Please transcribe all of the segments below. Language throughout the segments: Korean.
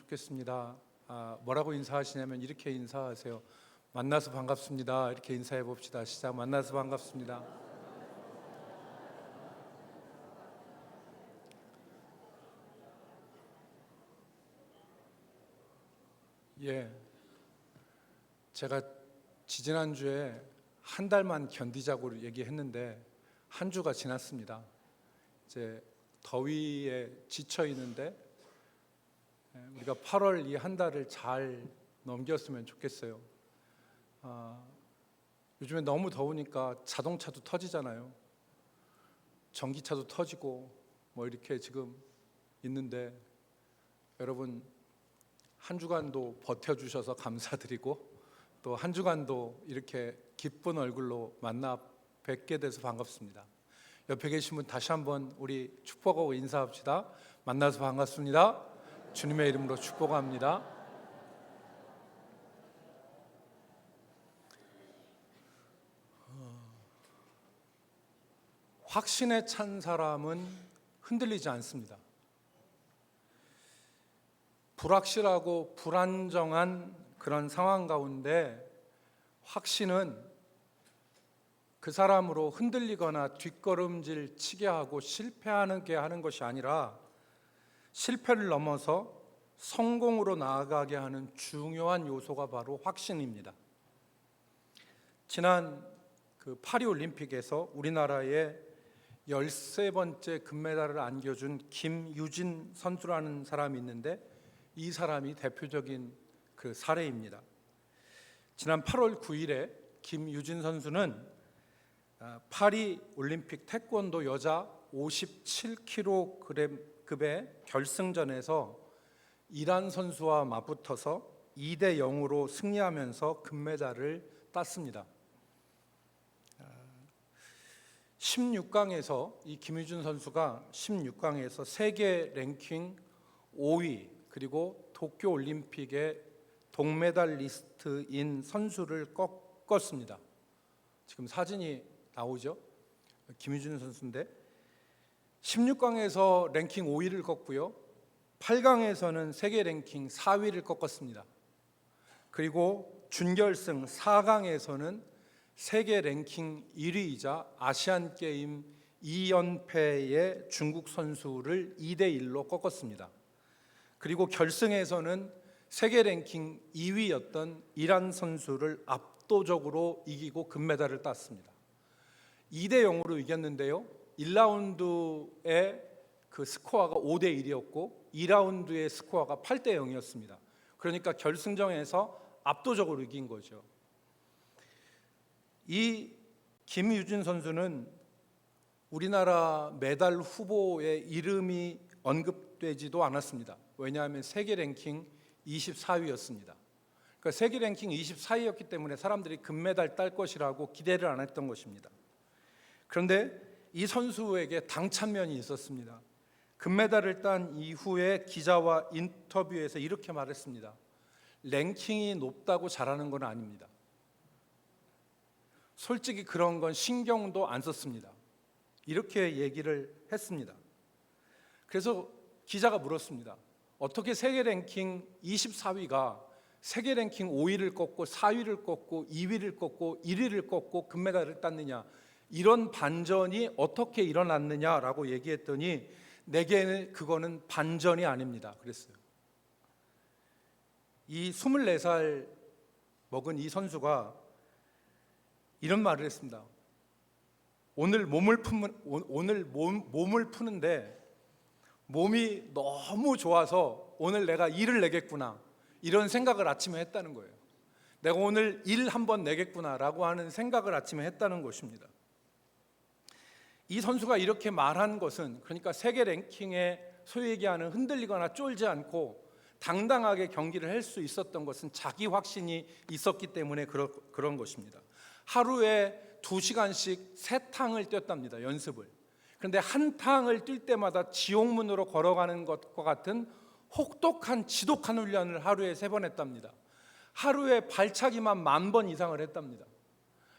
좋겠습니다. 뭐라고 인사하시냐면 이렇게 인사하세요. 만나서 반갑습니다. 이렇게 인사해 봅시다. 시작. 만나서 반갑습니다. 예, 제가 지지난주에 한 달만 견디자고 얘기했는데 한 주가 지났습니다. 이제 더위에 지쳐 있는데 우리가 8월 이 한 달을 잘 넘겼으면 좋겠어요. 요즘에 너무 더우니까 자동차도 터지잖아요. 전기차도 터지고 뭐 이렇게 지금 있는데 여러분 한 주간도 버텨주셔서 감사드리고 또 한 주간도 이렇게 기쁜 얼굴로 만나 뵙게 돼서 반갑습니다. 옆에 계신 분 다시 한번 우리 축복하고 인사합시다. 만나서 반갑습니다. 주님의 이름으로 축복합니다. 확신에 찬 사람은 흔들리지 않습니다. 불확실하고 불안정한 그런 상황 가운데 확신은 그 사람으로 흔들리거나 뒷걸음질 치게 하고 실패하게 하는 것이 아니라 실패를 넘어서 성공으로 나아가게 하는 중요한 요소가 바로 확신입니다. 지난 파리 올림픽에서 우리나라의 13번째 금메달을 안겨준 김유진 선수라는 사람이 있는데 이 사람이 대표적인 그 사례입니다. 지난 8월 9일에 김유진 선수는 파리 올림픽 태권도 여자 57kg급의 결승전에서 이란 선수와 맞붙어서 2대 0으로 승리하면서 금메달을 땄습니다. 16강에서 이 김유진 선수가 16강에서 세계 랭킹 5위 그리고 도쿄 올림픽의 동메달리스트인 선수를 꺾었습니다. 지금 사진이 나오죠? 김유진 선수인데 16강에서 랭킹 5위를 꺾고요. 8강에서는 세계 랭킹 4위를 꺾었습니다. 그리고 준결승 4강에서는 세계 랭킹 1위이자 아시안게임 2연패의 중국 선수를 2대 1로 꺾었습니다. 그리고 결승에서는 세계 랭킹 2위였던 이란 선수를 압도적으로 이기고 금메달을 땄습니다. 2대 0으로 이겼는데요. 1라운드의 그 스코어가 5대 1이었고 2라운드의 스코어가 8대 0이었습니다. 그러니까 결승전에서 압도적으로 이긴 거죠. 이 김유진 선수는 우리나라 메달 후보에 이름이 언급되지도 않았습니다. 왜냐하면 세계 랭킹 24위였습니다. 그러니까 세계 랭킹 24위였기 때문에 사람들이 금메달 딸 것이라고 기대를 안 했던 것입니다. 그런데 이 선수에게 당찬면이 있었습니다. 금메달을 딴 이후에 기자와 인터뷰에서 이렇게 말했습니다. 랭킹이 높다고 잘하는 건 아닙니다. 솔직히 그런 건 신경도 안 썼습니다. 이렇게 얘기를 했습니다. 그래서 기자가 물었습니다. 어떻게 세계 랭킹 24위가 세계 랭킹 5위를 꺾고 4위를 꺾고 2위를 꺾고 1위를 꺾고 금메달을 땄느냐, 이런 반전이 어떻게 일어났느냐라고 얘기했더니 내게는 그거는 반전이 아닙니다 그랬어요. 이 24살 먹은 이 선수가 이런 말을 했습니다. 오늘 몸을 푸는데 몸이 너무 좋아서 오늘 내가 일을 내겠구나, 이런 생각을 아침에 했다는 거예요. 내가 오늘 일 한번 내겠구나라고 하는 생각을 아침에 했다는 것입니다. 이 선수가 이렇게 말한 것은, 그러니까 세계 랭킹에 소위 얘기하는 흔들리거나 쫄지 않고 당당하게 경기를 할 수 있었던 것은 자기 확신이 있었기 때문에 그런 것입니다. 하루에 2시간씩 3탕을 뛰었답니다, 연습을. 그런데 한 탕을 뛸 때마다 지옥문으로 걸어가는 것과 같은 혹독한 지독한 훈련을 하루에 3번 했답니다. 하루에 발차기만 10,000번 이상을 했답니다.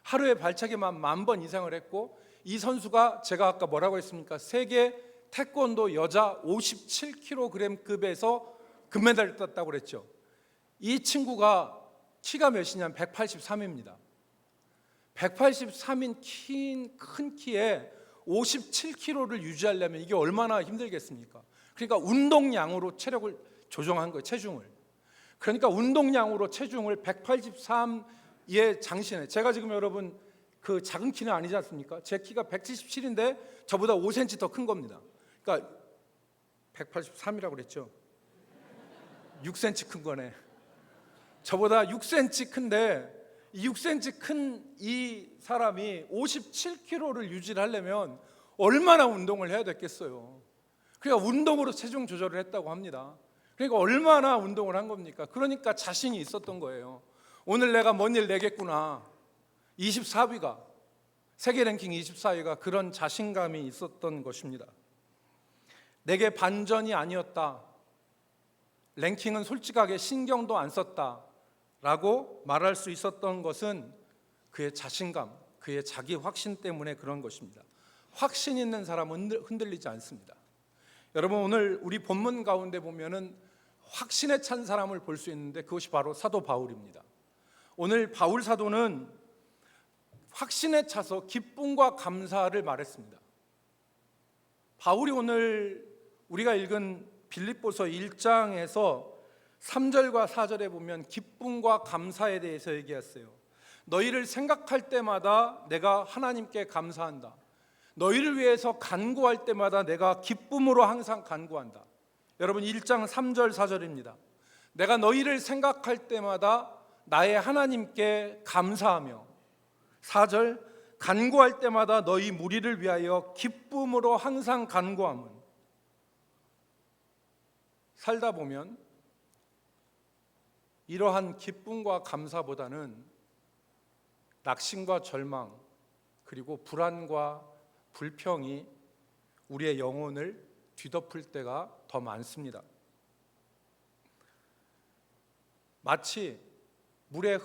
하루에 발차기만 10,000번 이상을 했고, 이 선수가 제가 아까 뭐라고 했습니까? 세계 태권도 여자 57kg급에서 금메달을 땄다고 그랬죠. 이 친구가 키가 몇이냐면 183입니다. 183인 큰 키에 57kg를 유지하려면 이게 얼마나 힘들겠습니까? 그러니까 운동량으로 체력을 조정한 거예요, 체중을. 그러니까 운동량으로 체중을 183의 장신에, 제가 지금 여러분 그 작은 키는 아니지 않습니까? 제 키가 177인데 저보다 5cm 더 큰 겁니다. 그러니까 183이라고 그랬죠. 6cm 큰 거네. 저보다 6cm 큰데 이 6cm 큰 이 사람이 57kg를 유지를 하려면 얼마나 운동을 해야 됐겠어요. 그러니까 운동으로 체중 조절을 했다고 합니다. 그러니까 얼마나 운동을 한 겁니까? 그러니까 자신이 있었던 거예요. 오늘 내가 뭔 일 내겠구나. 24위가, 세계 랭킹 24위가 그런 자신감이 있었던 것입니다. 내게 반전이 아니었다. 랭킹은 솔직하게 신경도 안 썼다 라고 말할 수 있었던 것은 그의 자신감, 그의 자기 확신 때문에 그런 것입니다. 확신 있는 사람은 흔들리지 않습니다. 여러분, 오늘 우리 본문 가운데 보면은 확신에 찬 사람을 볼 수 있는데 그것이 바로 사도 바울입니다. 오늘 바울 사도는 확신에 차서 기쁨과 감사를 말했습니다. 바울이 오늘 우리가 읽은 빌립보서 1장에서 3절과 4절에 보면 기쁨과 감사에 대해서 얘기했어요. 너희를 생각할 때마다 내가 하나님께 감사한다. 너희를 위해서 간구할 때마다 내가 기쁨으로 항상 간구한다. 여러분, 1장 3절 4절입니다. 내가 너희를 생각할 때마다 나의 하나님께 감사하며, 4절 간구할 때마다 너희 무리를 위하여 기쁨으로 항상 간구함은. 살다 보면 이러한 기쁨과 감사보다는 낙심과 절망, 그리고 불안과 불평이 우리의 영혼을 뒤덮을 때가 더 많습니다. 마치 물에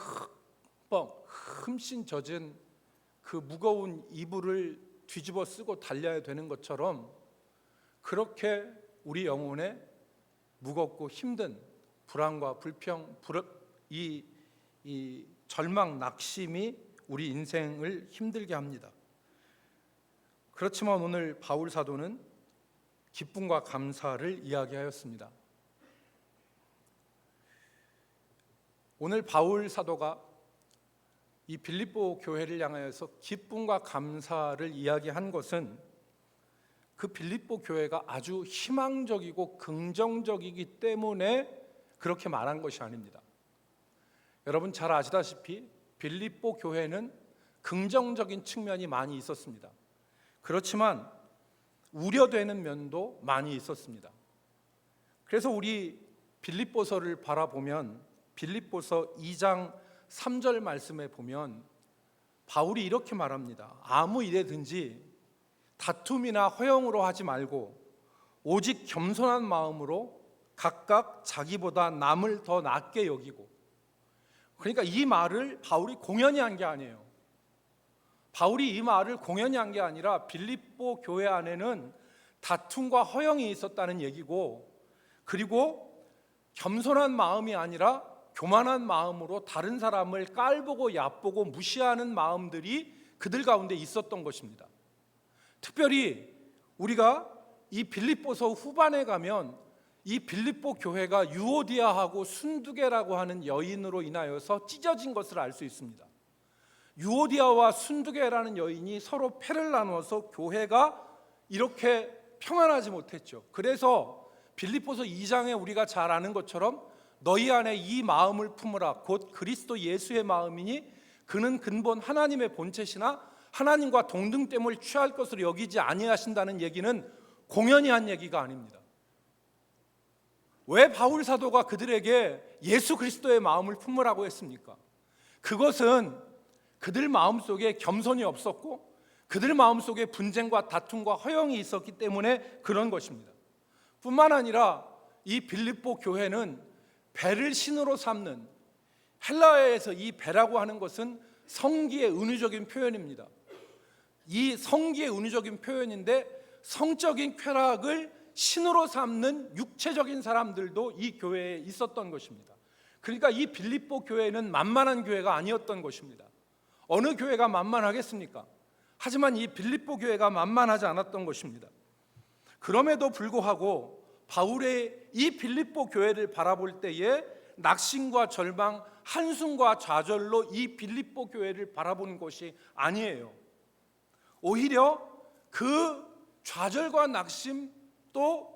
흠씬 젖은 그 무거운 이불을 뒤집어 쓰고 달려야 되는 것처럼, 그렇게 우리 영혼에 무겁고 힘든 불안과 불평, 이 절망, 낙심이 우리 인생을 힘들게 합니다. 그렇지만 오늘 바울 사도는 기쁨과 감사를 이야기하였습니다. 오늘 바울 사도가 이 빌립보 교회를 향하여서 기쁨과 감사를 이야기한 것은 그 빌립보 교회가 아주 희망적이고 긍정적이기 때문에 그렇게 말한 것이 아닙니다. 여러분 잘 아시다시피 빌립보 교회는 긍정적인 측면이 많이 있었습니다. 그렇지만 우려되는 면도 많이 있었습니다. 그래서 우리 빌립보서를 바라보면 빌립보서 2장 3절 말씀에 보면 바울이 이렇게 말합니다. 아무 일에든지 다툼이나 허영으로 하지 말고 오직 겸손한 마음으로 각각 자기보다 남을 더 낫게 여기고. 그러니까 이 말을 바울이 공연히 한 게 아니에요. 바울이 이 말을 공연히 한 게 아니라 빌립보 교회 안에는 다툼과 허영이 있었다는 얘기고, 그리고 겸손한 마음이 아니라 교만한 마음으로 다른 사람을 깔보고 얕보고 무시하는 마음들이 그들 가운데 있었던 것입니다. 특별히 우리가 이 빌립보서 후반에 가면 이 빌립보 교회가 유오디아하고 순두계라고 하는 여인으로 인하여서 찢어진 것을 알 수 있습니다. 유오디아와 순두계라는 여인이 서로 패를 나누어서 교회가 이렇게 평안하지 못했죠. 그래서 빌립보서 2장에 우리가 잘 아는 것처럼 너희 안에 이 마음을 품으라 곧 그리스도 예수의 마음이니 그는 근본 하나님의 본체시나 하나님과 동등됨을 취할 것으로 여기지 아니하신다는 얘기는 공연히 한 얘기가 아닙니다. 왜 바울 사도가 그들에게 예수 그리스도의 마음을 품으라고 했습니까? 그것은 그들 마음속에 겸손이 없었고 그들 마음속에 분쟁과 다툼과 허영이 있었기 때문에 그런 것입니다. 뿐만 아니라 이 빌립보 교회는 배를 신으로 삼는, 헬라어에서 이 배라고 하는 것은 성기의 은유적인 표현입니다. 이 성기의 은유적인 표현인데 성적인 쾌락을 신으로 삼는 육체적인 사람들도 이 교회에 있었던 것입니다. 그러니까 이 빌립보 교회는 만만한 교회가 아니었던 것입니다. 어느 교회가 만만하겠습니까? 하지만 이 빌립보 교회가 만만하지 않았던 것입니다. 그럼에도 불구하고 바울의 이 빌립보 교회를 바라볼 때에 낙심과 절망, 한숨과 좌절로 이 빌립보 교회를 바라보는 것이 아니에요. 오히려 그 좌절과 낙심 또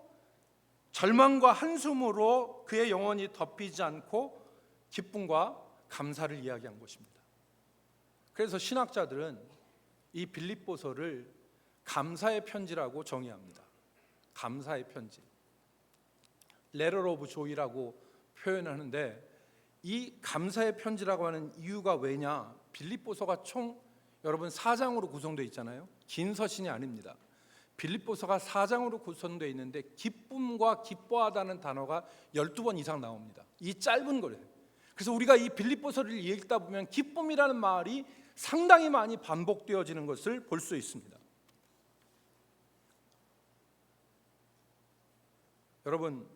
절망과 한숨으로 그의 영혼이 덮이지 않고 기쁨과 감사를 이야기한 것입니다. 그래서 신학자들은 이 빌립보서를 감사의 편지라고 정의합니다. 감사의 편지, Letter of Joy라고 표현하는데, 이 감사의 편지라고 하는 이유가 왜냐? 빌립보서가 총 여러분 4장으로 구성되어 있잖아요. 긴 서신이 아닙니다. 빌립보서가 4장으로 구성되어 있는데 기쁨과 기뻐하다는 단어가 12번 이상 나옵니다. 이 짧은 거래요. 그래서 우리가 이 빌립보서를 읽다 보면 기쁨이라는 말이 상당히 많이 반복되어지는 것을 볼 수 있습니다. 여러분,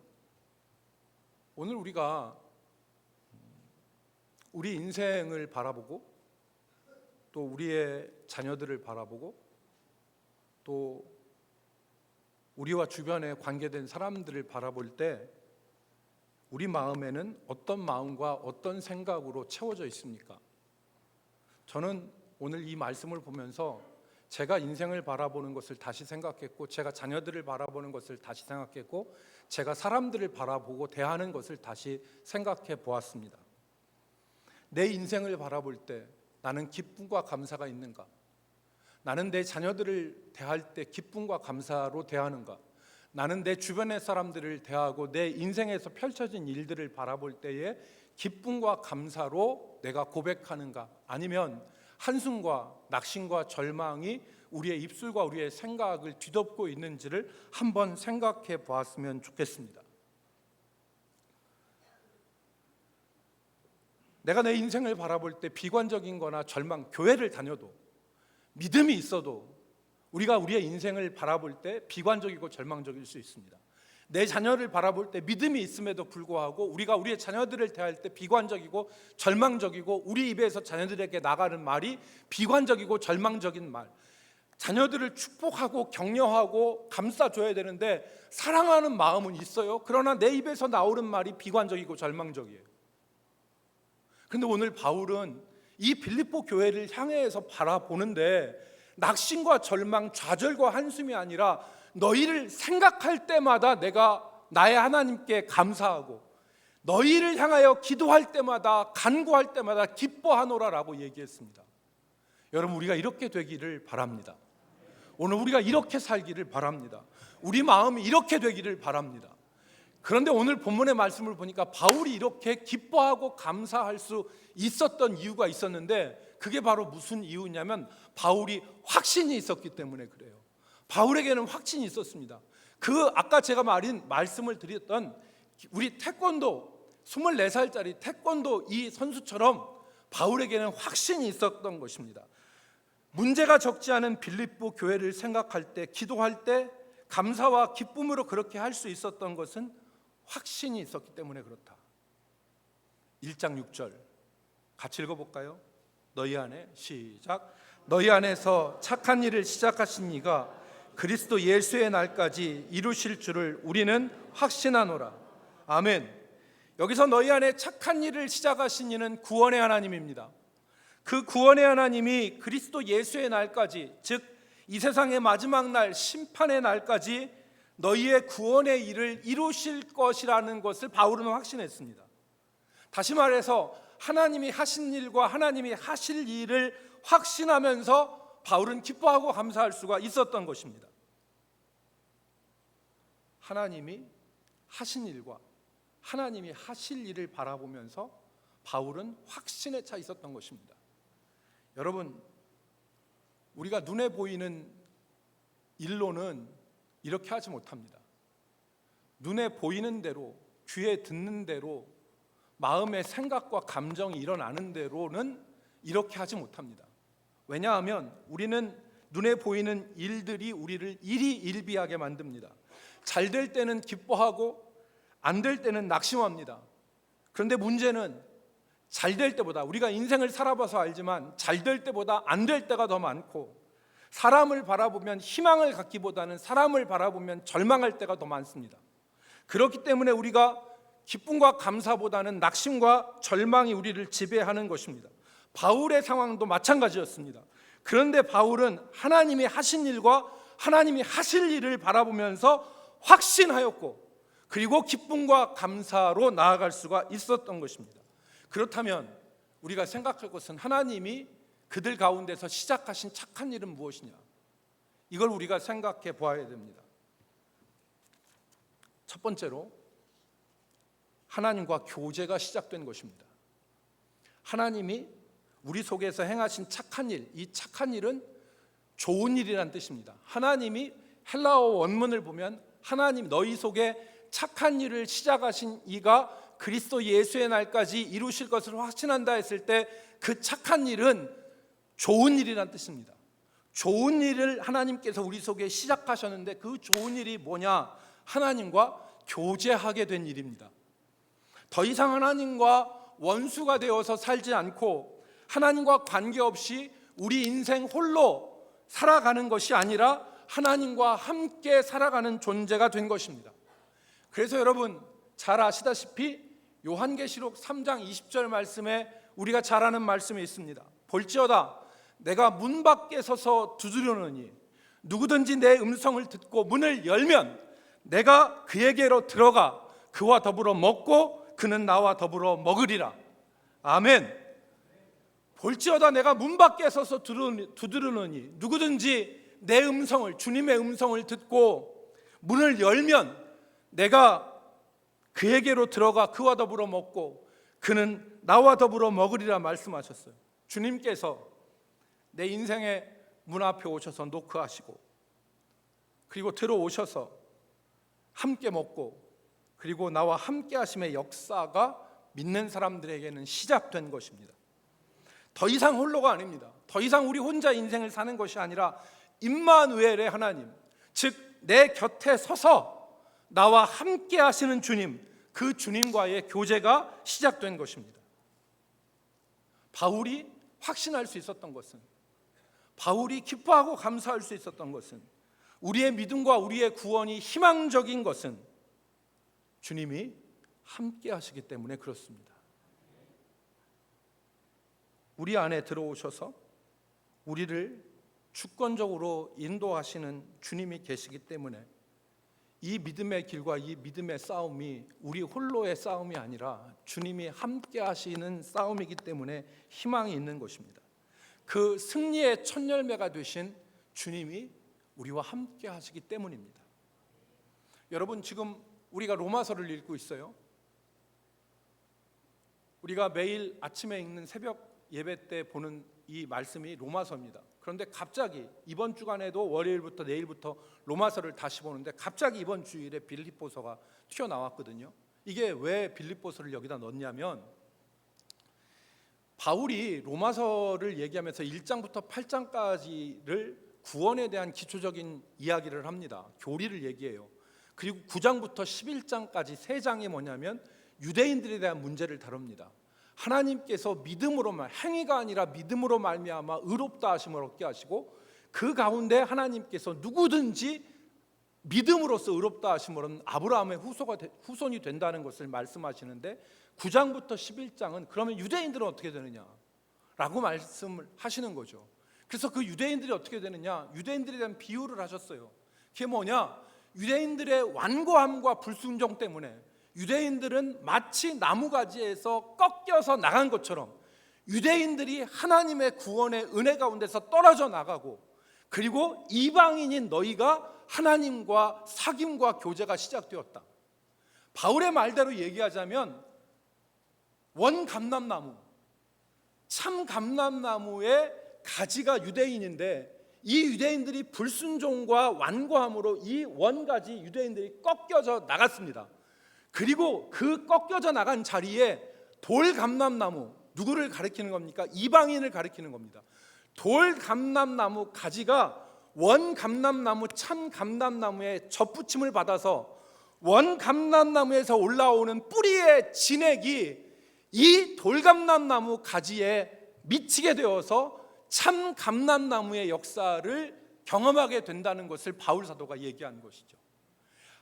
오늘 우리가 우리 인생을 바라보고 또 우리의 자녀들을 바라보고 또 우리와 주변에 관계된 사람들을 바라볼 때 우리 마음에는 어떤 마음과 어떤 생각으로 채워져 있습니까? 저는 오늘 이 말씀을 보면서 제가 인생을 바라보는 것을 다시 생각했고, 제가 자녀들을 바라보는 것을 다시 생각했고, 제가 사람들을 바라보고 대하는 것을 다시 생각해 보았습니다. 내 인생을 바라볼 때 나는 기쁨과 감사가 있는가? 나는 내 자녀들을 대할 때 기쁨과 감사로 대하는가? 나는 내 주변의 사람들을 대하고 내 인생에서 펼쳐진 일들을 바라볼 때에 기쁨과 감사로 내가 고백하는가? 아니면 한숨과 낙심과 절망이 우리의 입술과 우리의 생각을 뒤덮고 있는지를 한번 생각해 보았으면 좋겠습니다. 내가 내 인생을 바라볼 때 비관적인 거나 절망, 교회를 다녀도 믿음이 있어도 우리가 우리의 인생을 바라볼 때 비관적이고 절망적일 수 있습니다. 내 자녀를 바라볼 때 믿음이 있음에도 불구하고 우리가 우리의 자녀들을 대할 때 비관적이고 절망적이고 우리 입에서 자녀들에게 나가는 말이 비관적이고 절망적인 말, 자녀들을 축복하고 격려하고 감싸줘야 되는데 사랑하는 마음은 있어요. 그러나 내 입에서 나오는 말이 비관적이고 절망적이에요. 그런데 오늘 바울은 이 빌립보 교회를 향해서 바라보는데 낙심과 절망, 좌절과 한숨이 아니라 너희를 생각할 때마다 내가 나의 하나님께 감사하고 너희를 향하여 기도할 때마다 간구할 때마다 기뻐하노라라고 얘기했습니다. 여러분, 우리가 이렇게 되기를 바랍니다. 오늘 우리가 이렇게 살기를 바랍니다. 우리 마음이 이렇게 되기를 바랍니다. 그런데 오늘 본문의 말씀을 보니까 바울이 이렇게 기뻐하고 감사할 수 있었던 이유가 있었는데, 그게 바로 무슨 이유냐면 바울이 확신이 있었기 때문에 그래요. 바울에게는 확신이 있었습니다. 아까 제가 말씀을 드렸던 우리 태권도 24살짜리 태권도 이 선수처럼 바울에게는 확신이 있었던 것입니다. 문제가 적지 않은 빌립보 교회를 생각할 때, 기도할 때 감사와 기쁨으로 그렇게 할 수 있었던 것은 확신이 있었기 때문에 그렇다. 1장 6절 같이 읽어볼까요? 너희 안에 시작. 너희 안에서 착한 일을 시작하신 이가 그리스도 예수의 날까지 이루실 줄을 우리는 확신하노라. 아멘. 여기서 너희 안에 착한 일을 시작하신 이는 구원의 하나님입니다. 그 구원의 하나님이 그리스도 예수의 날까지, 즉 이 세상의 마지막 날 심판의 날까지 너희의 구원의 일을 이루실 것이라는 것을 바울은 확신했습니다. 다시 말해서 하나님이 하신 일과 하나님이 하실 일을 확신하면서 바울은 기뻐하고 감사할 수가 있었던 것입니다. 하나님이 하신 일과 하나님이 하실 일을 바라보면서 바울은 확신에 차 있었던 것입니다. 여러분, 우리가 눈에 보이는 일로는 이렇게 하지 못합니다. 눈에 보이는 대로, 귀에 듣는 대로, 마음의 생각과 감정이 일어나는 대로는 이렇게 하지 못합니다. 왜냐하면 우리는 눈에 보이는 일들이 우리를 일희일비하게 만듭니다. 잘 될 때는 기뻐하고 안 될 때는 낙심합니다. 그런데 문제는 잘 될 때보다, 우리가 인생을 살아봐서 알지만 잘 될 때보다 안 될 때가 더 많고, 사람을 바라보면 희망을 갖기보다는 사람을 바라보면 절망할 때가 더 많습니다. 그렇기 때문에 우리가 기쁨과 감사보다는 낙심과 절망이 우리를 지배하는 것입니다. 바울의 상황도 마찬가지였습니다. 그런데 바울은 하나님이 하신 일과 하나님이 하실 일을 바라보면서 확신하였고, 그리고 기쁨과 감사로 나아갈 수가 있었던 것입니다. 그렇다면 우리가 생각할 것은, 하나님이 그들 가운데서 시작하신 착한 일은 무엇이냐, 이걸 우리가 생각해 보아야 됩니다. 첫 번째로 하나님과 교제가 시작된 것입니다. 하나님이 우리 속에서 행하신 착한 일, 이 착한 일은 좋은 일이라는 뜻입니다. 하나님이 헬라어 원문을 보면, 하나님 너희 속에 착한 일을 시작하신 이가 그리스도 예수의 날까지 이루실 것을 확신한다 했을 때, 그 착한 일은 좋은 일이라는 뜻입니다. 좋은 일을 하나님께서 우리 속에 시작하셨는데, 그 좋은 일이 뭐냐? 하나님과 교제하게 된 일입니다. 더 이상 하나님과 원수가 되어서 살지 않고, 하나님과 관계없이 우리 인생 홀로 살아가는 것이 아니라 하나님과 함께 살아가는 존재가 된 것입니다. 그래서 여러분 잘 아시다시피 요한계시록 3장 20절 말씀에 우리가 잘 아는 말씀이 있습니다. 볼지어다 내가 문 밖에 서서 두드려노니 누구든지 내 음성을 듣고 문을 열면 내가 그에게로 들어가 그와 더불어 먹고 그는 나와 더불어 먹으리라. 아멘. 볼지어다 내가 문 밖에 서서 두드리노니 누구든지 내 음성을, 주님의 음성을 듣고 문을 열면 내가 그에게로 들어가 그와 더불어 먹고 그는 나와 더불어 먹으리라 말씀하셨어요. 주님께서 내 인생의 문 앞에 오셔서 노크하시고, 그리고 들어오셔서 함께 먹고, 그리고 나와 함께 하심의 역사가 믿는 사람들에게는 시작된 것입니다. 더 이상 홀로가 아닙니다. 더 이상 우리 혼자 인생을 사는 것이 아니라 임마누엘의 하나님, 즉 내 곁에 서서 나와 함께 하시는 주님, 그 주님과의 교제가 시작된 것입니다. 바울이 확신할 수 있었던 것은, 바울이 기뻐하고 감사할 수 있었던 것은, 우리의 믿음과 우리의 구원이 희망적인 것은 주님이 함께 하시기 때문에 그렇습니다. 우리 안에 들어오셔서 우리를 주권적으로 인도하시는 주님이 계시기 때문에 이 믿음의 길과 이 믿음의 싸움이 우리 홀로의 싸움이 아니라 주님이 함께 하시는 싸움이기 때문에 희망이 있는 것입니다. 그 승리의 첫 열매가 되신 주님이 우리와 함께 하시기 때문입니다. 여러분 지금 우리가 로마서를 읽고 있어요. 우리가 매일 아침에 읽는 새벽 예배 때 보는 이 말씀이 로마서입니다. 그런데 갑자기 이번 주간에도 월요일부터 내일부터 로마서를 다시 보는데 갑자기 이번 주일에 빌립보서가 튀어나왔거든요. 이게 왜 빌립보서를 여기다 넣냐면, 바울이 로마서를 얘기하면서 1장부터 8장까지를 구원에 대한 기초적인 이야기를 합니다. 교리를 얘기해요. 그리고 9장부터 11장까지 3장이 뭐냐면 유대인들에 대한 문제를 다룹니다. 하나님께서 믿음으로만, 행위가 아니라 믿음으로 말미암아 의롭다 하심을 얻게 하시고, 그 가운데 하나님께서 누구든지 믿음으로써 의롭다 하심을 얻는 아브라함의 후손이 된다는 것을 말씀하시는데, 9장부터 11장은 그러면 유대인들은 어떻게 되느냐라고 말씀을 하시는 거죠. 그래서 그 유대인들이 어떻게 되느냐, 유대인들에 대한 비유를 하셨어요. 그게 뭐냐, 유대인들의 완고함과 불순종 때문에 유대인들은 마치 나무가지에서 꺾여서 나간 것처럼 유대인들이 하나님의 구원의 은혜 가운데서 떨어져 나가고, 그리고 이방인인 너희가 하나님과 사귐과 교제가 시작되었다. 바울의 말대로 얘기하자면 원감람나무, 참 감람나무의 가지가 유대인인데, 이 유대인들이 불순종과 완고함으로 이 원가지 유대인들이 꺾여져 나갔습니다. 그리고 그 꺾여져 나간 자리에 돌감람나무, 누구를 가리키는 겁니까? 이방인을 가리키는 겁니다. 돌감람나무 가지가 원 감람나무, 참 감람나무에 접붙임을 받아서 원 감람나무에서 올라오는 뿌리의 진액이 이 돌감람나무 가지에 미치게 되어서 참 감람나무의 역사를 경험하게 된다는 것을 바울 사도가 얘기한 것이죠.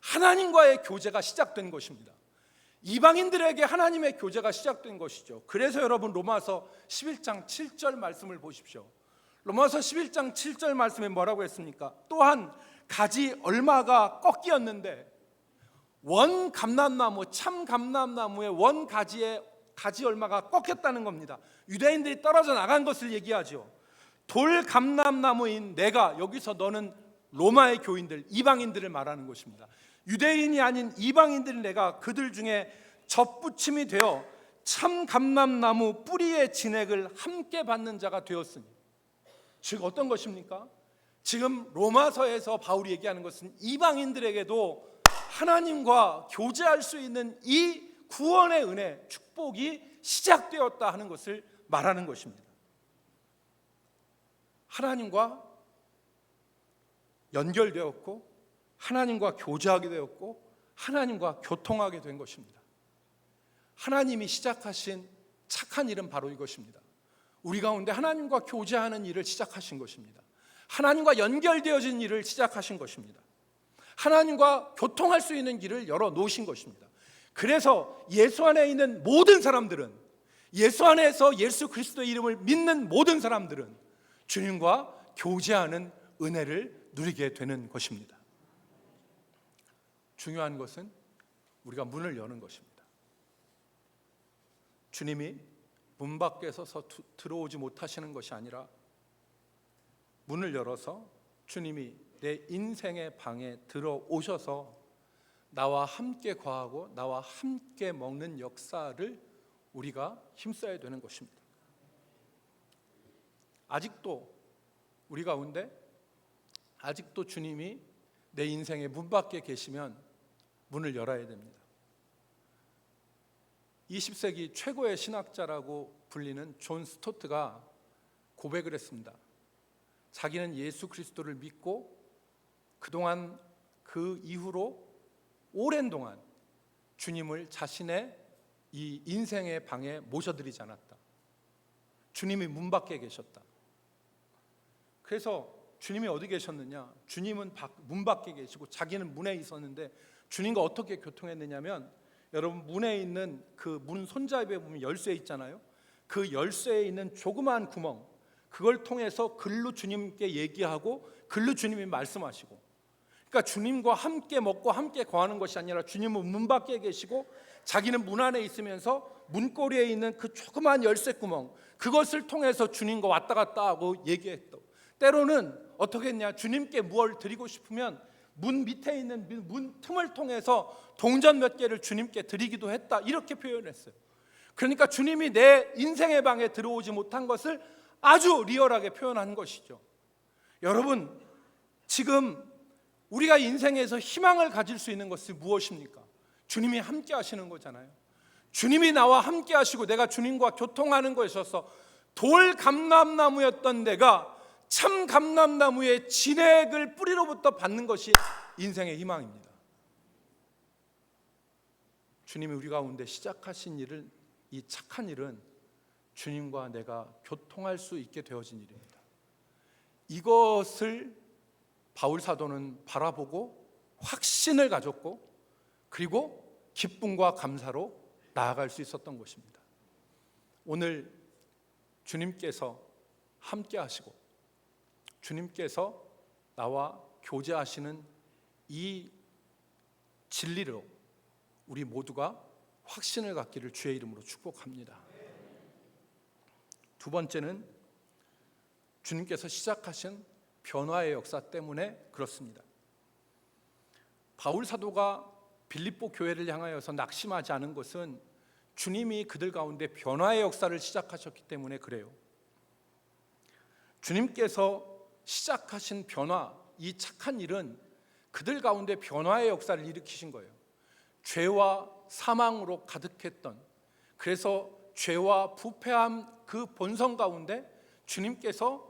하나님과의 교제가 시작된 것입니다. 이방인들에게 하나님의 교제가 시작된 것이죠. 그래서 여러분 로마서 11장 7절 말씀을 보십시오. 로마서 11장 7절 말씀에 뭐라고 했습니까? 또한 가지 얼마가 꺾이었는데 원 감람나무, 참 감람나무의 원 가지에 가지 얼마가 꺾였다는 겁니다. 유대인들이 떨어져 나간 것을 얘기하죠. 돌 감람나무인 내가, 여기서 너는 로마의 교인들, 이방인들을 말하는 것입니다. 유대인이 아닌 이방인들인 내가 그들 중에 접붙임이 되어 참 감람나무 뿌리의 진액을 함께 받는 자가 되었으니, 즉 어떤 것입니까? 지금 로마서에서 바울이 얘기하는 것은 이방인들에게도 하나님과 교제할 수 있는 이 구원의 은혜, 축복이 시작되었다 하는 것을 말하는 것입니다. 하나님과 연결되었고 하나님과 교제하게 되었고 하나님과 교통하게 된 것입니다. 하나님이 시작하신 착한 일은 바로 이것입니다. 우리 가운데 하나님과 교제하는 일을 시작하신 것입니다. 하나님과 연결되어진 일을 시작하신 것입니다. 하나님과 교통할 수 있는 길을 열어 놓으신 것입니다. 그래서 예수 안에 있는 모든 사람들은, 예수 안에서 예수 그리스도의 이름을 믿는 모든 사람들은 주님과 교제하는 은혜를 누리게 되는 것입니다. 중요한 것은 우리가 문을 여는 것입니다. 주님이 문 밖에 서서 들어오지 못하시는 것이 아니라 문을 열어서 주님이 내 인생의 방에 들어오셔서 나와 함께 거하고 나와 함께 먹는 역사를 우리가 힘써야 되는 것입니다. 아직도 우리 가운데 아직도 주님이 내 인생의 문 밖에 계시면 문을 열어야 됩니다. 20세기 최고의 신학자라고 불리는 존 스토트가 고백을 했습니다. 자기는 예수 그리스도를 믿고 그동안 그 이후로 오랜 동안 주님을 자신의 이 인생의 방에 모셔드리지 않았다. 주님이 문 밖에 계셨다. 그래서 주님이 어디 계셨느냐? 주님은 문 밖에 계시고 자기는 문에 있었는데 주님과 어떻게 교통했느냐면, 여러분 문에 있는 그 문 손잡이에 보면 열쇠 있잖아요. 그 열쇠에 있는 조그마한 구멍, 그걸 통해서 글로 주님께 얘기하고 글로 주님이 말씀하시고, 그러니까 주님과 함께 먹고 함께 거하는 것이 아니라 주님은 문 밖에 계시고 자기는 문 안에 있으면서 문고리에 있는 그 조그마한 열쇠 구멍, 그것을 통해서 주님과 왔다 갔다 하고 얘기했다. 때로는 어떻게 했냐? 주님께 무엇을 드리고 싶으면 문 밑에 있는 문 틈을 통해서 동전 몇 개를 주님께 드리기도 했다, 이렇게 표현했어요. 그러니까 주님이 내 인생의 방에 들어오지 못한 것을 아주 리얼하게 표현한 것이죠. 여러분, 지금 우리가 인생에서 희망을 가질 수 있는 것이 무엇입니까? 주님이 함께 하시는 거잖아요. 주님이 나와 함께 하시고 내가 주님과 교통하는 것이어서 돌 감람나무였던 내가 참 감람나무의 진액을 뿌리로부터 받는 것이 인생의 희망입니다. 주님이 우리 가운데 시작하신 일을, 이 착한 일은 주님과 내가 교통할 수 있게 되어진 일입니다. 이것을 바울 사도는 바라보고 확신을 가졌고, 그리고 기쁨과 감사로 나아갈 수 있었던 것입니다. 오늘 주님께서 함께 하시고 주님께서 나와 교제하시는 이 진리로 우리 모두가 확신을 갖기를 주의 이름으로 축복합니다. 두 번째는 주님께서 시작하신 변화의 역사 때문에 그렇습니다. 바울 사도가 빌립보 교회를 향하여서 낙심하지 않은 것은 주님이 그들 가운데 변화의 역사를 시작하셨기 때문에 그래요. 주님께서 시작하신 변화, 이 착한 일은 그들 가운데 변화의 역사를 일으키신 거예요. 죄와 사망으로 가득했던, 그래서 죄와 부패함 그 본성 가운데 주님께서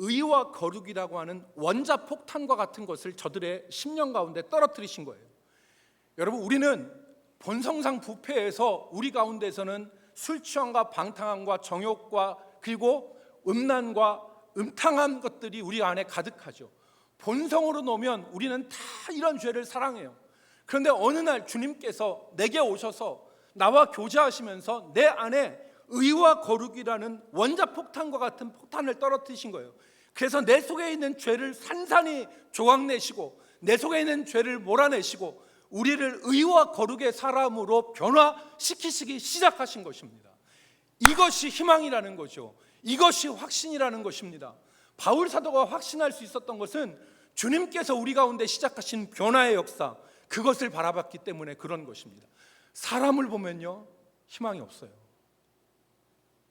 의와 거룩이라고 하는 원자폭탄과 같은 것을 저들의 심령 가운데 떨어뜨리신 거예요. 여러분, 우리는 본성상 부패해서 우리 가운데서는 술 취함과 방탕함과 정욕과 그리고 음란과 음탕한 것들이 우리 안에 가득하죠. 본성으로 놓으면 우리는 다 이런 죄를 사랑해요. 그런데 어느 날 주님께서 내게 오셔서 나와 교제하시면서 내 안에 의와 거룩이라는 원자폭탄과 같은 폭탄을 떨어뜨리신 거예요. 그래서 내 속에 있는 죄를 산산히 조각내시고 내 속에 있는 죄를 몰아내시고 우리를 의와 거룩의 사람으로 변화시키시기 시작하신 것입니다. 이것이 희망이라는 거죠. 이것이 확신이라는 것입니다. 바울 사도가 확신할 수 있었던 것은 주님께서 우리 가운데 시작하신 변화의 역사, 그것을 바라봤기 때문에 그런 것입니다. 사람을 보면요, 희망이 없어요.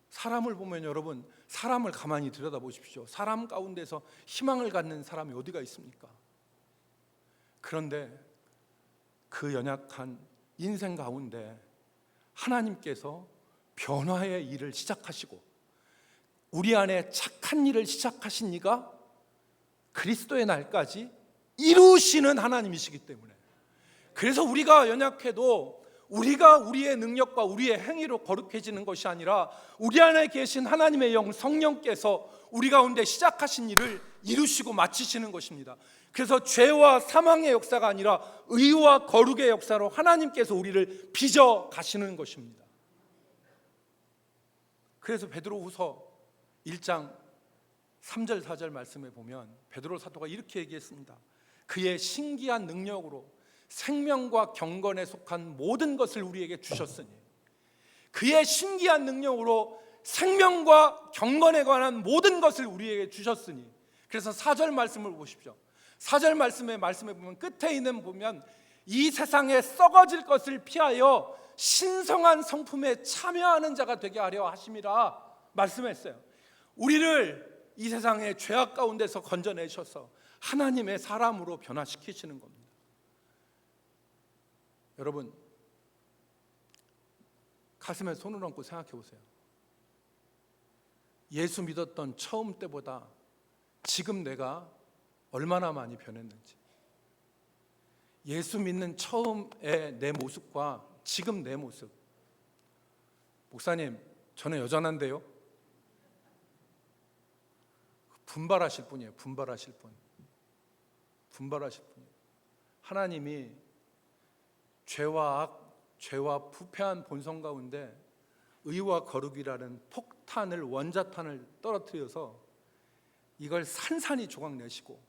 사람을 보면 여러분, 사람을 가만히 들여다보십시오. 사람 가운데서 희망을 갖는 사람이 어디가 있습니까? 그런데 그 연약한 인생 가운데 하나님께서 변화의 일을 시작하시고 우리 안에 착한 일을 시작하신 이가 그리스도의 날까지 이루시는 하나님이시기 때문에, 그래서 우리가 연약해도 우리가 우리의 능력과 우리의 행위로 거룩해지는 것이 아니라 우리 안에 계신 하나님의 영 성령께서 우리 가운데 시작하신 일을 이루시고 마치시는 것입니다. 그래서 죄와 사망의 역사가 아니라 의와 거룩의 역사로 하나님께서 우리를 빚어 가시는 것입니다. 그래서 베드로후서 1장 3절 4절 말씀에 보면 베드로 사도가 이렇게 얘기했습니다. 그의 신기한 능력으로 생명과 경건에 속한 모든 것을 우리에게 주셨으니, 그의 신기한 능력으로 생명과 경건에 관한 모든 것을 우리에게 주셨으니. 그래서 4절 말씀을 보십시오. 4절 말씀에 보면 끝에 있는 보면 이 세상에 썩어질 것을 피하여 신성한 성품에 참여하는 자가 되게 하려 하심이라 말씀했어요. 우리를 이 세상의 죄악 가운데서 건져내셔서 하나님의 사람으로 변화시키시는 겁니다. 여러분, 가슴에 손을 얹고 생각해 보세요. 예수 믿었던 처음 때보다 지금 내가 얼마나 많이 변했는지, 예수 믿는 처음의 내 모습과 지금 내 모습. 목사님, 저는 여전한데요? 분발하실 분이에요. 분발하실 분. 하나님이 죄와 악, 죄와 부패한 본성 가운데 의와 거룩이라는 폭탄을, 원자탄을 떨어뜨려서 이걸 산산히 조각내시고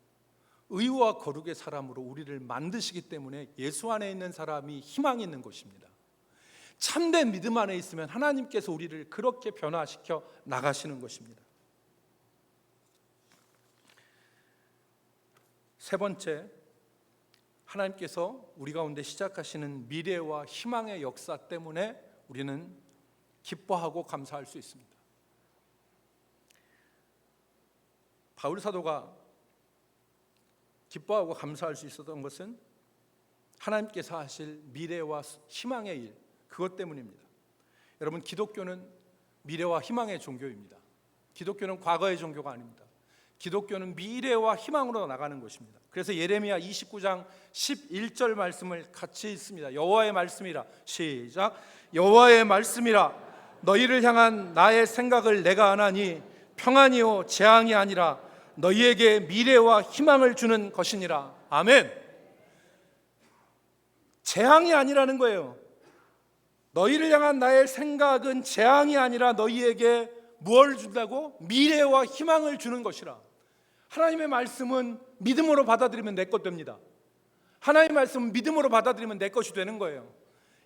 의와 거룩의 사람으로 우리를 만드시기 때문에 예수 안에 있는 사람이 희망이 있는 것입니다. 참된 믿음 안에 있으면 하나님께서 우리를 그렇게 변화시켜 나가시는 것입니다. 세 번째, 하나님께서 우리 가운데 시작하시는 미래와 희망의 역사 때문에 우리는 기뻐하고 감사할 수 있습니다. 바울 사도가 기뻐하고 감사할 수 있었던 것은 하나님께서 하실 미래와 희망의 일, 그것 때문입니다. 여러분, 기독교는 미래와 희망의 종교입니다. 기독교는 과거의 종교가 아닙니다. 기독교는 미래와 희망으로 나가는 것입니다. 그래서 예레미야 29장 11절 말씀을 같이 읽습니다. 여호와의 말씀이라, 시작. 여호와의 말씀이라, 너희를 향한 나의 생각을 내가 아나니 평안이요 재앙이 아니라 너희에게 미래와 희망을 주는 것이니라. 아멘. 재앙이 아니라는 거예요. 너희를 향한 나의 생각은 재앙이 아니라 너희에게 무엇을 준다고? 미래와 희망을 주는 것이라. 하나님의 말씀은 믿음으로 받아들이면 내 것 됩니다. 하나님의 말씀은 믿음으로 받아들이면 내 것이 되는 거예요.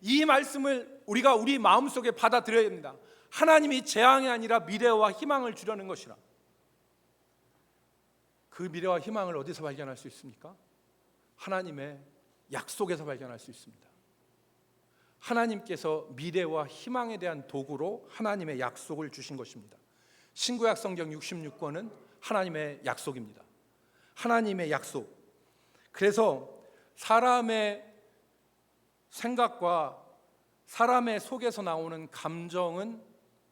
이 말씀을 우리가 우리 마음속에 받아들여야 됩니다. 하나님이 재앙이 아니라 미래와 희망을 주려는 것이라. 그 미래와 희망을 어디서 발견할 수 있습니까? 하나님의 약속에서 발견할 수 있습니다. 하나님께서 미래와 희망에 대한 도구로 하나님의 약속을 주신 것입니다. 신구약 성경 66권은 하나님의 약속입니다. 하나님의 약속. 그래서 사람의 생각과 사람의 속에서 나오는 감정은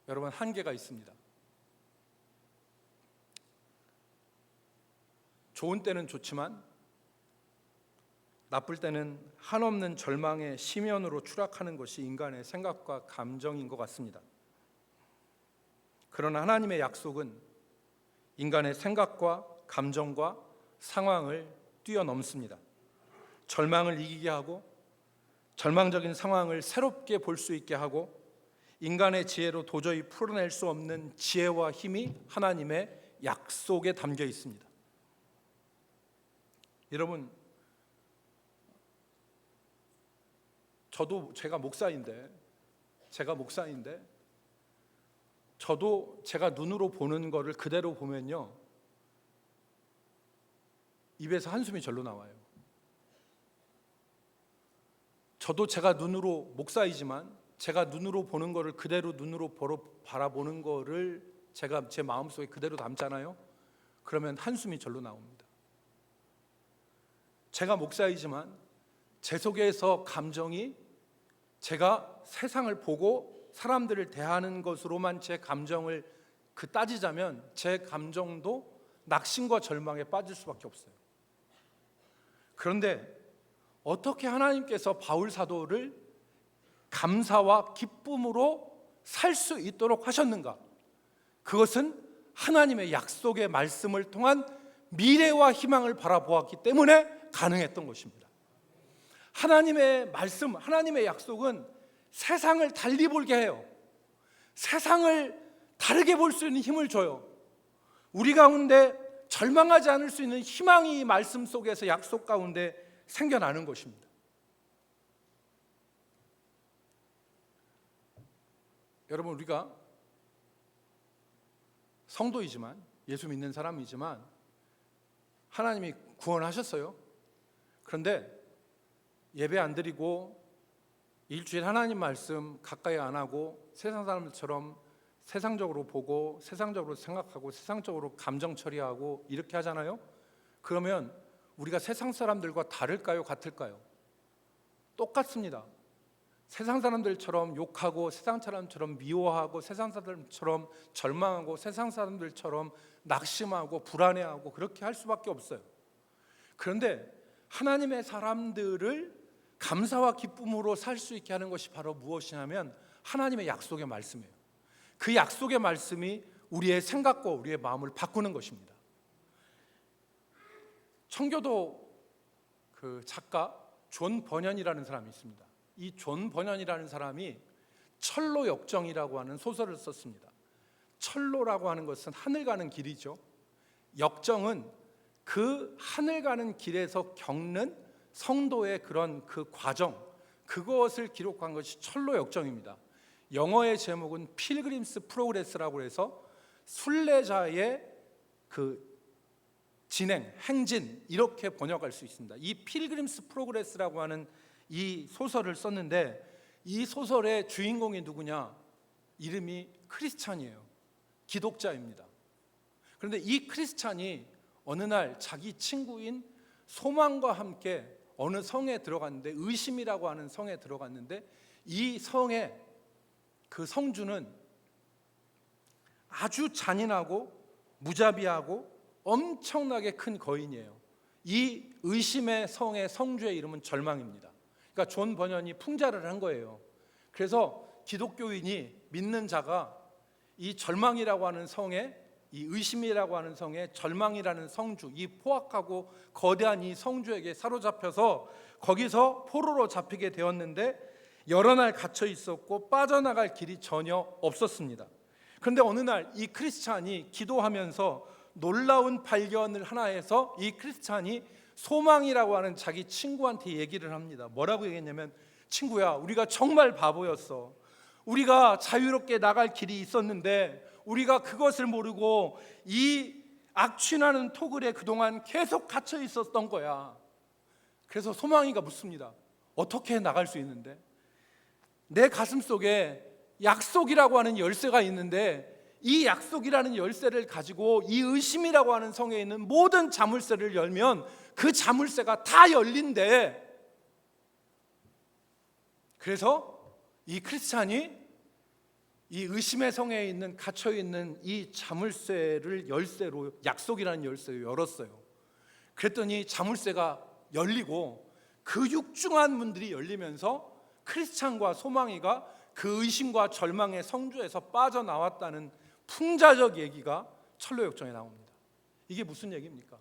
여러분 한계가 있습니다. 좋은 때는 좋지만 나쁠 때는 한없는 절망의 심연으로 추락하는 것이 인간의 생각과 감정인 것 같습니다. 그러나 하나님의 약속은 인간의 생각과 감정과 상황을 뛰어넘습니다. 절망을 이기게 하고 절망적인 상황을 새롭게 볼 수 있게 하고 인간의 지혜로 도저히 풀어낼 수 없는 지혜와 힘이 하나님의 약속에 담겨 있습니다. 여러분, 제가 목사인데 저도 제가 눈으로 보는 거를 그대로 보면요, 입에서 한숨이 절로 나와요. 저도 제가 눈으로 목사이지만 제가 눈으로 보는 거를 그대로 눈으로 바라보는 거를 제가 제 마음속에 그대로 담잖아요. 그러면 한숨이 절로 나옵니다. 제가 목사이지만 제 속에서 감정이 제가 세상을 보고 사람들을 대하는 것으로만 제 감정을 따지자면 제 감정도 낙심과 절망에 빠질 수밖에 없어요. 그런데 어떻게 하나님께서 바울 사도를 감사와 기쁨으로 살 수 있도록 하셨는가? 그것은 하나님의 약속의 말씀을 통한 미래와 희망을 바라보았기 때문에 가능했던 것입니다. 하나님의 말씀, 하나님의 약속은 세상을 달리 보게 해요. 세상을 다르게 볼 수 있는 힘을 줘요. 우리 가운데 절망하지 않을 수 있는 희망이 이 말씀 속에서 약속 가운데 생겨나는 것입니다. 여러분, 우리가 성도이지만 예수 믿는 사람이지만 하나님이 구원하셨어요. 그런데 예배 안 드리고 일주일 하나님 말씀 가까이 안 하고 세상 사람들처럼 세상적으로 보고 세상적으로 생각하고 세상적으로 감정 처리하고 이렇게 하잖아요. 그러면 우리가 세상 사람들과 다를까요? 같을까요? 똑같습니다. 세상 사람들처럼 욕하고 세상 사람처럼 미워하고 세상 사람들처럼 절망하고 세상 사람들처럼 낙심하고 불안해하고 그렇게 할 수밖에 없어요. 그런데 하나님의 사람들을 감사와 기쁨으로 살 수 있게 하는 것이 바로 무엇이냐면 하나님의 약속의 말씀이에요. 그 약속의 말씀이 우리의 생각과 우리의 마음을 바꾸는 것입니다. 청교도 작가 존 버년이라는 사람이 있습니다. 이 존 버년이라는 사람이 철로 역정이라고 하는 소설을 썼습니다. 철로라고 하는 것은 하늘 가는 길이죠. 역정은 그 하늘 가는 길에서 겪는 성도의 그런 그 과정, 그것을 기록한 것이 철로 역정입니다. 영어의 제목은 필그림스 프로그레스라고 해서 순례자의 진행, 행진, 이렇게 번역할 수 있습니다. 이 필그림스 프로그레스라고 하는 이 소설을 썼는데 이 소설의 주인공이 누구냐? 이름이 크리스찬이에요. 기독자입니다. 그런데 이 크리스찬이 어느 날 자기 친구인 소망과 함께 어느 성에 들어갔는데, 의심이라고 하는 성에 들어갔는데, 이 성에 그 성주는 아주 잔인하고 무자비하고 엄청나게 큰 거인이에요. 이 의심의 성의 성주의 이름은 절망입니다. 그러니까 존 버년이 풍자를 한 거예요. 그래서 기독교인이 믿는 자가 이 절망이라고 하는 성에, 이 의심이라고 하는 성에 절망이라는 성주, 이 포악하고 거대한 이 성주에게 사로잡혀서 거기서 포로로 잡히게 되었는데 여러 날 갇혀 있었고 빠져나갈 길이 전혀 없었습니다. 그런데 어느 날 이 크리스찬이 기도하면서 놀라운 발견을 하나 해서 이 크리스찬이 소망이라고 하는 자기 친구한테 얘기를 합니다. 뭐라고 얘기했냐면, 친구야, 우리가 정말 바보였어. 우리가 자유롭게 나갈 길이 있었는데 우리가 그것을 모르고 이 악취나는 토굴에 그동안 계속 갇혀 있었던 거야. 그래서 소망이가 묻습니다. 어떻게 나갈 수 있는데? 내 가슴 속에 약속이라고 하는 열쇠가 있는데 이 약속이라는 열쇠를 가지고 이 의심이라고 하는 성에 있는 모든 자물쇠를 열면 그 자물쇠가 다 열린대. 그래서 이 크리스찬이 이 의심의 성에 있는 갇혀 있는 이 자물쇠를 열쇠로, 약속이라는 열쇠로 열었어요. 그랬더니 자물쇠가 열리고 그 육중한 문들이 열리면서 크리스찬과 소망이가 그 의심과 절망의 성주에서 빠져나왔다는 풍자적 얘기가 철로역정에 나옵니다. 이게 무슨 얘기입니까?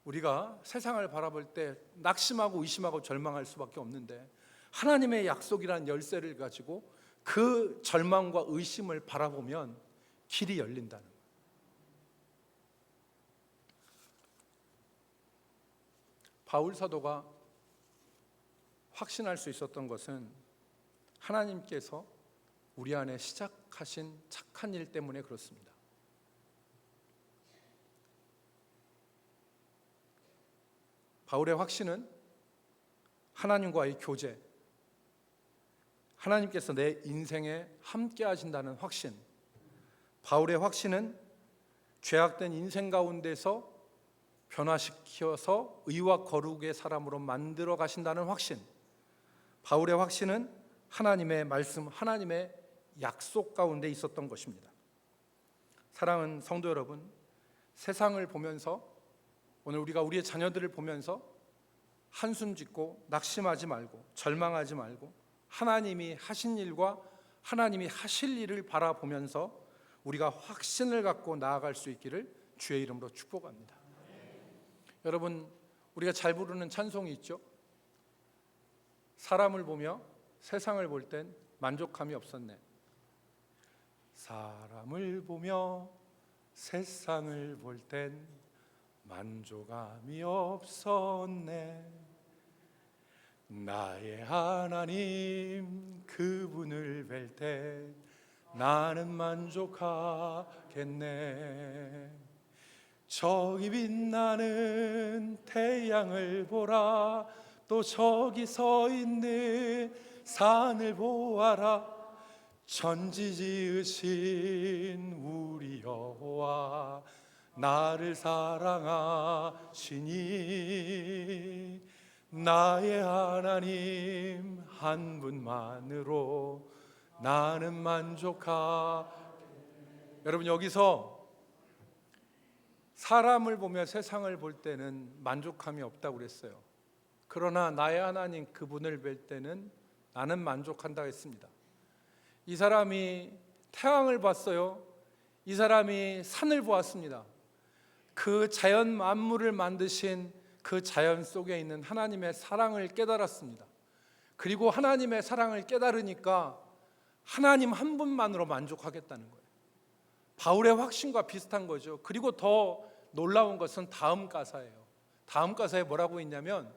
우리가 세상을 바라볼 때 낙심하고 의심하고 절망할 수밖에 없는데 하나님의 약속이란 열쇠를 가지고 그 절망과 의심을 바라보면 길이 열린다는 거예요. 바울 사도가 확신할 수 있었던 것은 하나님께서 우리 안에 시작하신 착한 일 때문에 그렇습니다. 바울의 확신은 하나님과의 교제, 하나님께서 내 인생에 함께 하신다는 확신, 바울의 확신은 죄악된 인생 가운데서 변화시켜서 의와 거룩의 사람으로 만들어 가신다는 확신, 바울의 확신은 하나님의 말씀, 하나님의 약속 가운데 있었던 것입니다. 사랑하는 성도 여러분, 세상을 보면서 오늘 우리가 우리의 자녀들을 보면서 한숨 짓고 낙심하지 말고 절망하지 말고 하나님이 하신 일과 하나님이 하실 일을 바라보면서 우리가 확신을 갖고 나아갈 수 있기를 주의 이름으로 축복합니다. 여러분, 우리가 잘 부르는 찬송이 있죠. 사람을 보며 세상을 볼 땐 만족함이 없었네. 사람을 보며 세상을 볼 땐 만족함이 없었네. 나의 하나님 그분을 뵐 때 나는 만족하겠네. 저기 빛나는 태양을 보라, 또 저기 서 있는 산을 보아라. 천지 지으신 우리 여호와 나를 사랑하시니 나의 하나님 한 분만으로 나는 만족하. 여러분, 여기서 사람을 보며 세상을 볼 때는 만족함이 없다고 그랬어요. 그러나 나의 하나님 그분을 뵐 때는 나는 만족한다 했습니다. 이 사람이 태양을 봤어요. 이 사람이 산을 보았습니다. 그 자연 만물을 만드신 그 자연 속에 있는 하나님의 사랑을 깨달았습니다. 그리고 하나님의 사랑을 깨달으니까 하나님 한 분만으로 만족하겠다는 거예요. 바울의 확신과 비슷한 거죠. 그리고 더 놀라운 것은 다음 가사예요. 다음 가사에 뭐라고 있냐면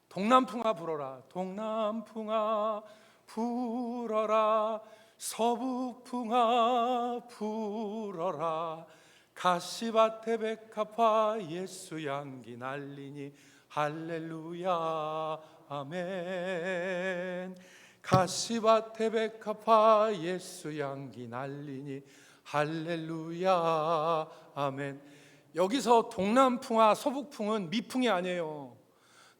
동남풍아 불어라, 동남풍아 불어라, 서북풍아 불어라, 가시밭에 백합화 예수 향기 날리니 할렐루야 아멘. 가시밭에 백합화 예수 향기 날리니 할렐루야 아멘. 여기서 동남풍화 서북풍은 미풍이 아니에요.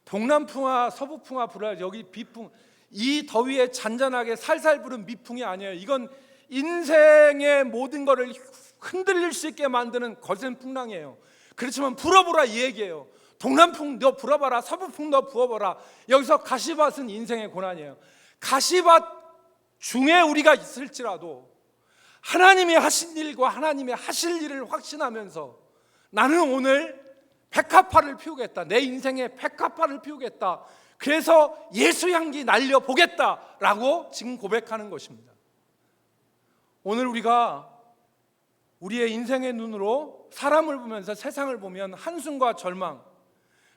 동남풍화 서북풍화 불어라, 여기 비풍, 이 더위에 잔잔하게 살살 부른 미풍이 아니에요. 이건 인생의 모든 것을 흔들릴 수 있게 만드는 거센 풍랑이에요. 그렇지만 불어보라 이 얘기예요. 동남풍 너 불어봐라, 서북풍 너 부어봐라. 여기서 가시밭은 인생의 고난이에요. 가시밭 중에 우리가 있을지라도 하나님이 하신 일과 하나님이 하실 일을 확신하면서 나는 오늘 백합화를 피우겠다, 내 인생에 백합화를 피우겠다, 그래서 예수 향기 날려보겠다라고 지금 고백하는 것입니다. 오늘 우리가 우리의 인생의 눈으로 사람을 보면서 세상을 보면 한숨과 절망,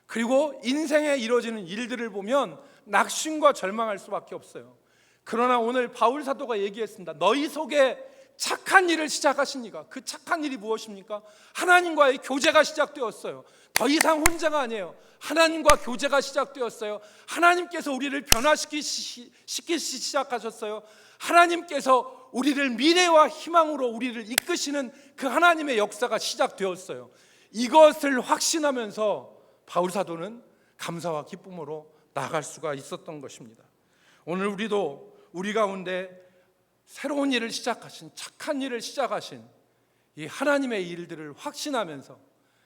그리고 인생에 이루어지는 일들을 보면 낙심과 절망할 수밖에 없어요. 그러나 오늘 바울 사도가 얘기했습니다. 너희 속에 착한 일을 시작하신 이가, 그 착한 일이 무엇입니까? 하나님과의 교제가 시작되었어요. 더 이상 혼자가 아니에요. 하나님과 교제가 시작되었어요. 하나님께서 우리를 변화시키기 시작하셨어요. 하나님께서 우리를 미래와 희망으로 우리를 이끄시는 그 하나님의 역사가 시작되었어요. 이것을 확신하면서 바울 사도는 감사와 기쁨으로 나아갈 수가 있었던 것입니다. 오늘 우리도 우리 가운데 새로운 일을 시작하신, 착한 일을 시작하신 이 하나님의 일들을 확신하면서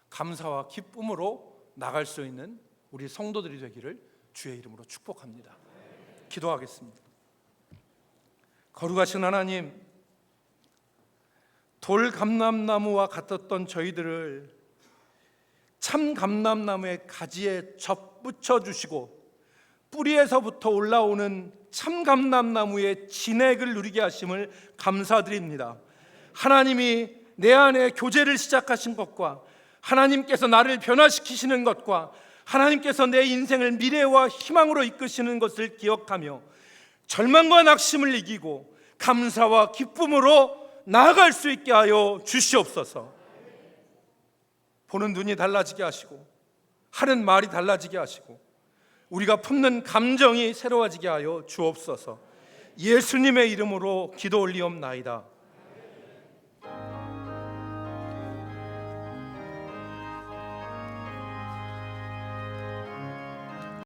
감사와 기쁨으로 나갈 수 있는 우리 성도들이 되기를 주의 이름으로 축복합니다. 기도하겠습니다. 거룩하신 하나님, 돌 감람나무와 같았던 저희들을 참 감람나무의 가지에 접붙여 주시고 뿌리에서부터 올라오는 참 감람나무의 진액을 누리게 하심을 감사드립니다. 하나님이 내 안에 교제를 시작하신 것과 하나님께서 나를 변화시키시는 것과 하나님께서 내 인생을 미래와 희망으로 이끄시는 것을 기억하며 절망과 낙심을 이기고 감사와 기쁨으로 나아갈 수 있게 하여 주시옵소서. 보는 눈이 달라지게 하시고 하는 말이 달라지게 하시고 우리가 품는 감정이 새로워지게 하여 주옵소서. 예수님의 이름으로 기도 올리옵나이다.